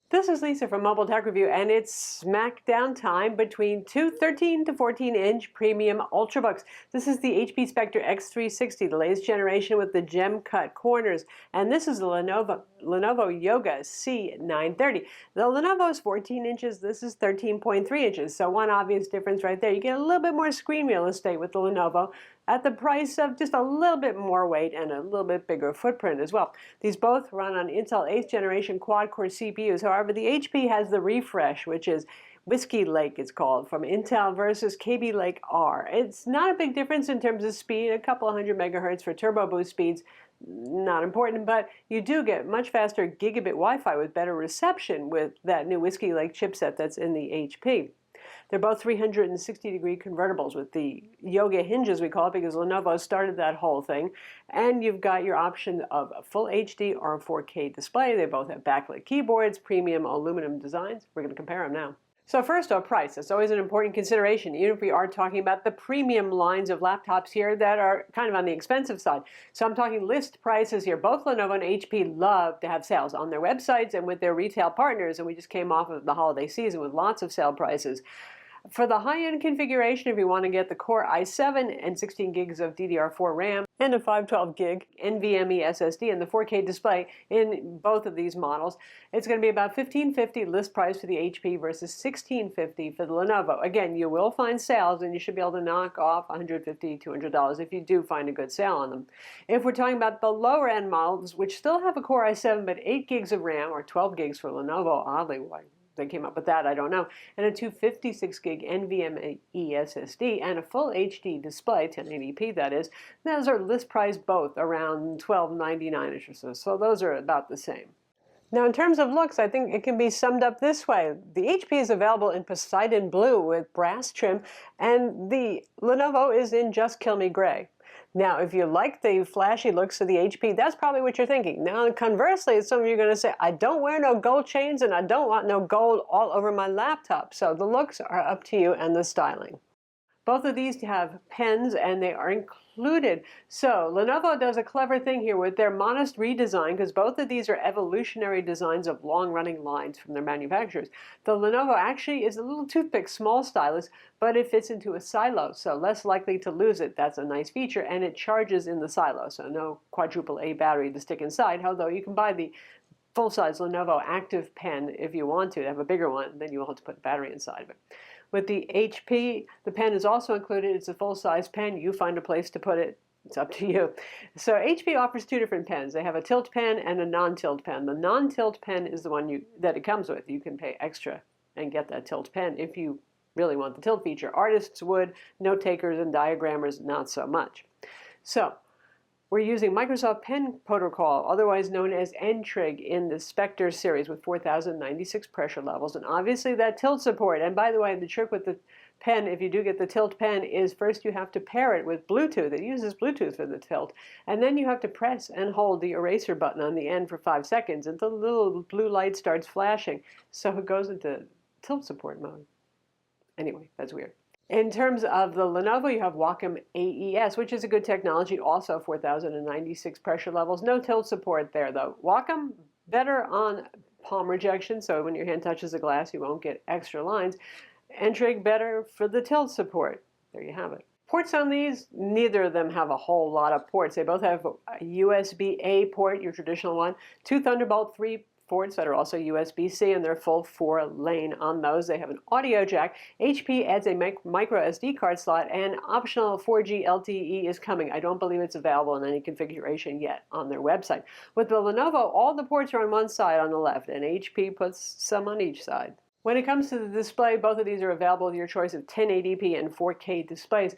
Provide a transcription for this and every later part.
This is Lisa from Mobile Tech Review, and it's smackdown time between two 13 to 14-inch premium Ultrabooks. This is the HP Spectre X360, the latest generation with the gem-cut corners, and this is the Lenovo Yoga C930. The Lenovo is 14 inches, this is 13.3 inches, so one obvious difference right there. You get a little bit more screen real estate with the Lenovo, at the price of just a little bit more weight and a little bit bigger footprint as well. These both run on Intel 8th generation quad-core CPUs. However, the HP has the refresh, which is Whiskey Lake, it's called, from Intel versus Kaby Lake R. It's not a big difference in terms of speed, a couple of hundred megahertz for turbo boost speeds, not important, but you do get much faster gigabit Wi-Fi with better reception with that new Whiskey Lake chipset that's in the HP. They're both 360-degree convertibles with the Yoga hinges, we call it, because Lenovo started that whole thing. And you've got your option of a full HD or a 4K display. They both have backlit keyboards, premium aluminum designs. We're going to compare them now. So first off, price. It's always an important consideration, even if we are talking about the premium lines of laptops here that are kind of on the expensive side. So I'm talking list prices here. Both Lenovo and HP love to have sales on their websites and with their retail partners, and we just came off of the holiday season with lots of sale prices. For the high-end configuration, if you want to get the Core i7 and 16 gigs of DDR4 RAM and a 512 gig NVMe SSD and the 4K display in both of these models, it's going to be about $1,550 list price for the HP versus $1,650 for the Lenovo. Again, you will find sales and you should be able to knock off $150, $200 if you do find a good sale on them. If we're talking about the lower end models, which still have a Core i7 but 8 gigs of RAM or 12 gigs for Lenovo, oddly, why they came up with that, I don't know, and a 256 gig NVMe SSD and a full HD display, 1080p that is, those are list price both around $12.99ish or so, so those are about the same. Now in terms of looks, I think it can be summed up this way. The HP is available in Poseidon Blue with brass trim, and the Lenovo is in Just Kill Me Gray. Now, if you like the flashy looks of the HP, that's probably what you're thinking. Now, conversely, some of you are going to say, I don't wear no gold chains and I don't want no gold all over my laptop. So the looks are up to you and the styling. Both of these have pens and they are included. So Lenovo does a clever thing here with their modest redesign, because both of these are evolutionary designs of long-running lines from their manufacturers. The Lenovo actually is a little toothpick, small stylus, but it fits into a silo, so less likely to lose it. That's a nice feature, and it charges in the silo, so no quadruple A battery to stick inside, although you can buy the full-size Lenovo Active pen if you want to have a bigger one, then you will have to put a battery inside of it. With the HP, the pen is also included. It's a full-size pen. You find a place to put it. It's up to you. So HP offers two different pens. They have a tilt pen and a non-tilt pen. The non-tilt pen is the one that it comes with. You can pay extra and get that tilt pen if you really want the tilt feature. Artists would, note takers and diagrammers not so much. So we're using Microsoft Pen Protocol, otherwise known as N-Trig, in the Spectre series with 4096 pressure levels, and obviously that tilt support. And by the way, the trick with the pen, if you do get the tilt pen, is first you have to pair it with Bluetooth. It uses Bluetooth for the tilt. And then you have to press and hold the eraser button on the end for 5 seconds until the little blue light starts flashing. So it goes into tilt support mode. Anyway, that's weird. In terms of the Lenovo, you have Wacom AES, which is a good technology, also 4096 pressure levels. No tilt support there, though. Wacom, better on palm rejection, so when your hand touches the glass, you won't get extra lines. N-Trig, better for the tilt support. There you have it. Ports on these, neither of them have a whole lot of ports. They both have a USB-A port, your traditional one, two Thunderbolt 3 ports that are also USB-C, and they're full 4-lane on those. They have an audio jack. HP adds a micro SD card slot, and optional 4G LTE is coming. I don't believe it's available in any configuration yet on their website. With the Lenovo, all the ports are on one side on the left, and HP puts some on each side. When it comes to the display, both of these are available with your choice of 1080p and 4K displays.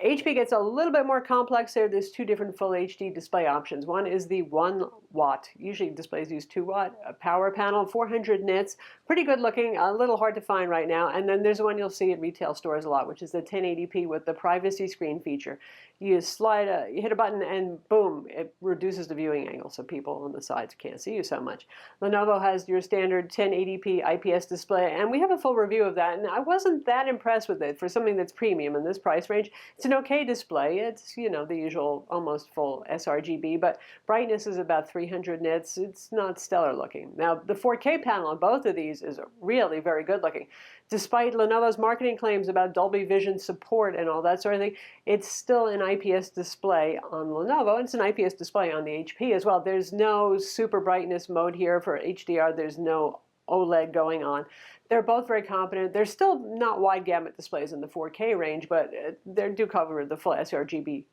HP gets a little bit more complex there. There's two different full HD display options. One is the 1 watt, usually displays use 2 watt, power panel, 400 nits, pretty good looking, a little hard to find right now. And then there's one you'll see at retail stores a lot, which is the 1080p with the privacy screen feature. you you hit a button and boom, it reduces the viewing angle so people on the sides can't see you so much. Lenovo has your standard 1080p IPS display, and we have a full review of that, and I wasn't that impressed with it for something that's premium in this price range. It's an okay display. It's, you know, the usual almost full sRGB, but brightness is about 300 nits. It's not stellar looking. Now, the 4K panel on both of these is really very good looking. Despite Lenovo's marketing claims about Dolby Vision support and all that sort of thing, it's still an IPS display on Lenovo, and it's an IPS display on the HP as well. There's no super brightness mode here for HDR. There's no OLED going on. They're both very competent. They're still not wide gamut displays in the 4K range, but they do cover the full sRGB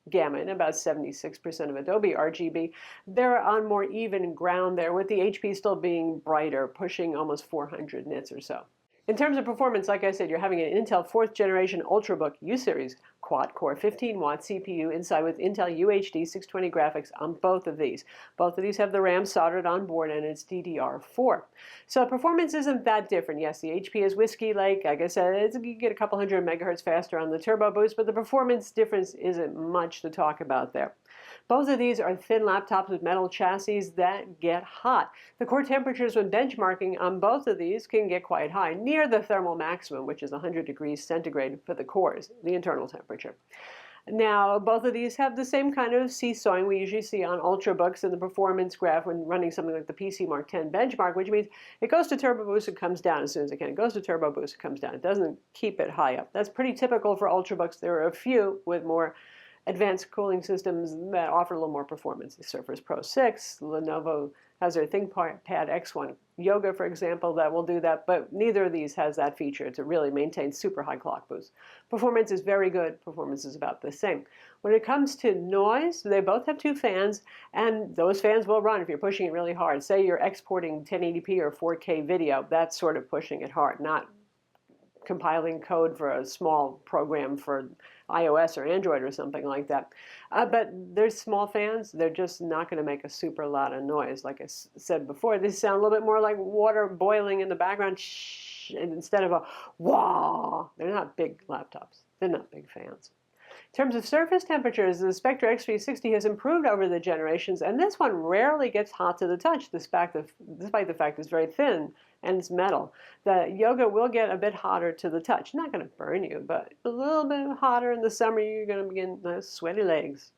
gamut, about 76% of Adobe RGB. They're on more even ground there, with the HP still being brighter, pushing almost 400 nits or so. In terms of performance, like I said, you're having an Intel 4th generation Ultrabook U-Series quad-core 15-watt CPU inside with Intel UHD 620 graphics on both of these. Both of these have the RAM soldered on board, and it's DDR4. So performance isn't that different. Yes, the HP is Whiskey Lake. Like I said, you get a couple hundred megahertz faster on the Turbo Boost, but the performance difference isn't much to talk about there. Both of these are thin laptops with metal chassis that get hot. The core temperatures when benchmarking on both of these can get quite high, near the thermal maximum, which is 100 degrees centigrade for the cores, the internal temperature. Now, both of these have the same kind of seesawing we usually see on Ultrabooks in the performance graph when running something like the PC Mark 10 benchmark, which means it goes to Turbo Boost and comes down as soon as it can. It goes to Turbo Boost, it comes down. It doesn't keep it high up. That's pretty typical for Ultrabooks. There are a few with more advanced cooling systems that offer a little more performance. The Surface Pro 6, Lenovo has their ThinkPad X1 Yoga, for example, that will do that, but neither of these has that feature to really maintain super high clock boost. Performance is very good. Performance is about the same. When it comes to noise, they both have two fans, and those fans will run if you're pushing it really hard. Say you're exporting 1080p or 4K video, that's sort of pushing it hard, not compiling code for a small program for iOS or Android or something like that. But there's small fans. They're just not going to make a super lot of noise. Like I said before, these sound a little bit more like water boiling in the background instead of a wah. They're not big laptops. They're not big fans. In terms of surface temperatures, the Spectre X360 has improved over the generations, and this one rarely gets hot to the touch, despite the fact it's very thin and it's metal. The Yoga will get a bit hotter to the touch. Not going to burn you, but a little bit hotter in the summer. You're going to begin sweaty legs.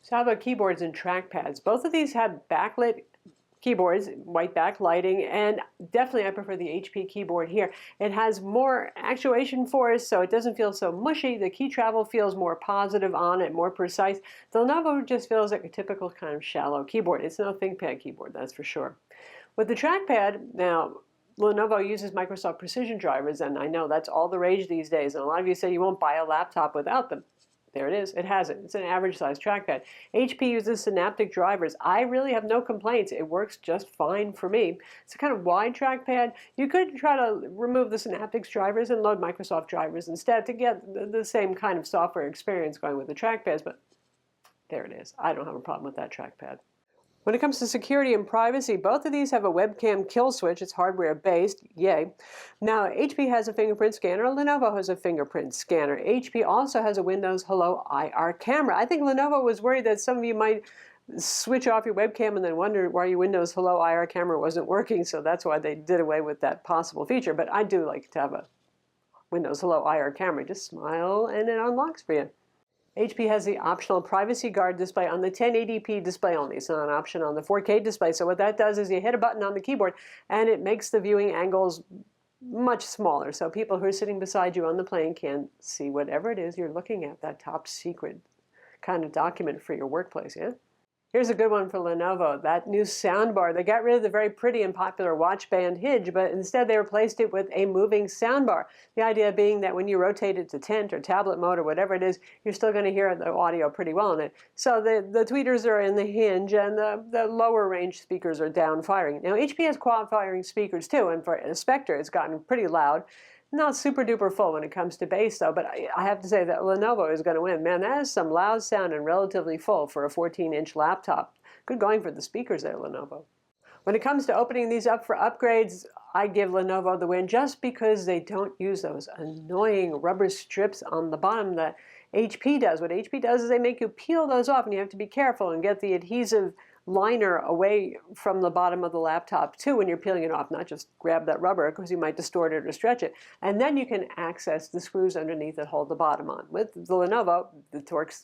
So how about keyboards and trackpads? Both of these have backlit keyboards, white backlighting, and definitely I prefer the HP keyboard here. It has more actuation force, so it doesn't feel so mushy. The key travel feels more positive on it, more precise. The Lenovo just feels like a typical kind of shallow keyboard. It's no ThinkPad keyboard, that's for sure. With the trackpad, now, Lenovo uses Microsoft Precision drivers, and I know that's all the rage these days, and a lot of you say you won't buy a laptop without them. There it is. It has it. It's an average size trackpad. HP uses Synaptic drivers. I really have no complaints. It works just fine for me. It's a kind of wide trackpad. You could try to remove the Synaptic drivers and load Microsoft drivers instead to get the same kind of software experience going with the trackpads, but there it is. I don't have a problem with that trackpad. When it comes to security and privacy, both of these have a webcam kill switch. It's hardware-based, yay. Now, HP has a fingerprint scanner. Lenovo has a fingerprint scanner. HP also has a Windows Hello IR camera. I think Lenovo was worried that some of you might switch off your webcam and then wonder why your Windows Hello IR camera wasn't working, so that's why they did away with that possible feature. But I do like to have a Windows Hello IR camera. Just smile and it unlocks for you. HP has the optional Privacy Guard display on the 1080p display only. It's not an option on the 4K display. So what that does is you hit a button on the keyboard and it makes the viewing angles much smaller. So people who are sitting beside you on the plane can see whatever it is you're looking at, that top secret kind of document for your workplace, yeah? Here's a good one for Lenovo, that new soundbar. They got rid of the very pretty and popular watch band hinge, but instead they replaced it with a moving soundbar. The idea being that when you rotate it to tent or tablet mode or whatever it is, you're still going to hear the audio pretty well in it. So the tweeters are in the hinge and the lower range speakers are down firing. Now HP has quad firing speakers too, and for a Spectre it's gotten pretty loud. Not super duper full when it comes to bass though, but I have to say that Lenovo is going to win. Man, that is some loud sound and relatively full for a 14-inch laptop. Good going for the speakers there, Lenovo. When it comes to opening these up for upgrades, I give Lenovo the win just because they don't use those annoying rubber strips on the bottom that HP does. What HP does is they make you peel those off, and you have to be careful and get the adhesive liner away from the bottom of the laptop too when you're peeling it off, not just grab that rubber because you might distort it or stretch it. And then you can access the screws underneath that hold the bottom on. With the Lenovo, the Torx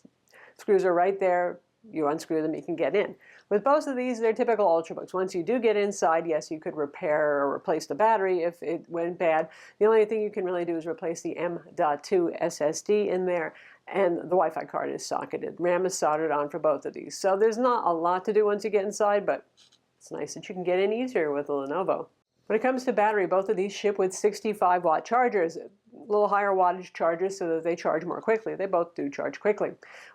screws are right there. You unscrew them, you can get in. With both of these, they're typical Ultrabooks. Once you do get inside, yes, you could repair or replace the battery if it went bad. The only thing you can really do is replace the M.2 SSD in there, and the Wi-Fi card is socketed. RAM is soldered on for both of these. So there's not a lot to do once you get inside, but it's nice that you can get in easier with the Lenovo. When it comes to battery, both of these ship with 65-watt chargers, a little higher wattage chargers so that they charge more quickly. They both do charge quickly.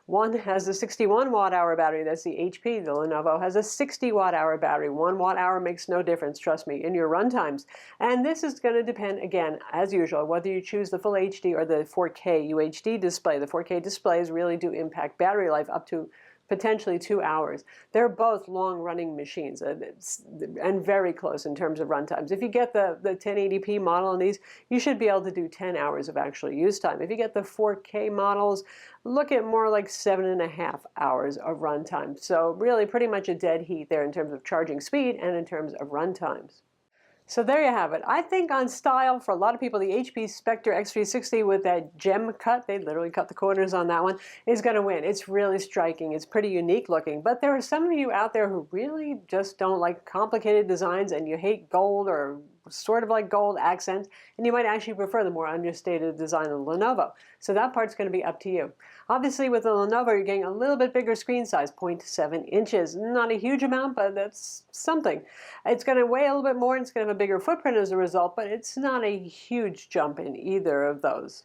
One has a 61-watt-hour battery, that's the HP. The Lenovo has a 60-watt-hour battery. 1 watt-hour makes no difference, trust me, in your run times. And this is going to depend, again, as usual, whether you choose the Full HD or the 4K UHD display. The 4K displays really do impact battery life up to potentially 2 hours. They're both long-running machines and very close in terms of run times. If you get the 1080p model on these, you should be able to do 10 hours of actual use time. If you get the 4K models, look at more like 7.5 hours of run time. So really pretty much a dead heat there in terms of charging speed and in terms of run times. So there you have it. I think on style, for a lot of people, the HP Spectre X360 with that gem cut, they literally cut the corners on that one, is going to win. It's really striking. It's pretty unique looking. But there are some of you out there who really just don't like complicated designs, and you hate gold or sort of like gold accents, and you might actually prefer the more understated design of the Lenovo. So that part's going to be up to you. Obviously with the Lenovo you're getting a little bit bigger screen size, 0.7 inches. Not a huge amount, but that's something. It's going to weigh a little bit more and it's going to have a bigger footprint as a result, but it's not a huge jump in either of those.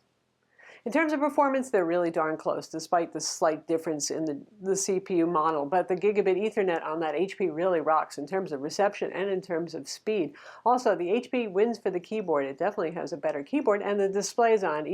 In terms of performance, they're really darn close, despite the slight difference in the CPU model. But the gigabit Ethernet on that HP really rocks in terms of reception and in terms of speed. Also, the HP wins for the keyboard. It definitely has a better keyboard, and the display's on.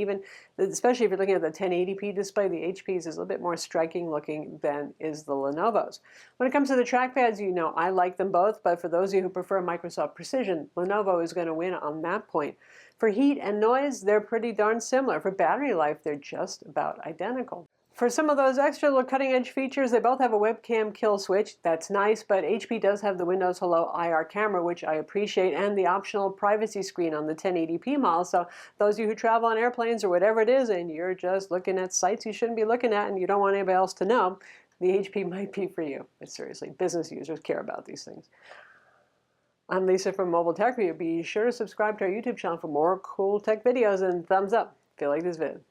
Especially if you're looking at the 1080p display, the HP's is a little bit more striking looking than is the Lenovo's. When it comes to the trackpads, you know I like them both, but for those of you who prefer Microsoft Precision, Lenovo is going to win on that point. For heat and noise, they're pretty darn similar. For battery life, they're just about identical. For some of those extra little cutting-edge features, they both have a webcam kill switch. That's nice, but HP does have the Windows Hello IR camera, which I appreciate, and the optional privacy screen on the 1080p model. So those of you who travel on airplanes or whatever it is, and you're just looking at sites you shouldn't be looking at and you don't want anybody else to know, the HP might be for you. But seriously, business users care about these things. I'm Lisa from Mobile Tech Review. Be sure to subscribe to our YouTube channel for more cool tech videos, and thumbs up if you like this video.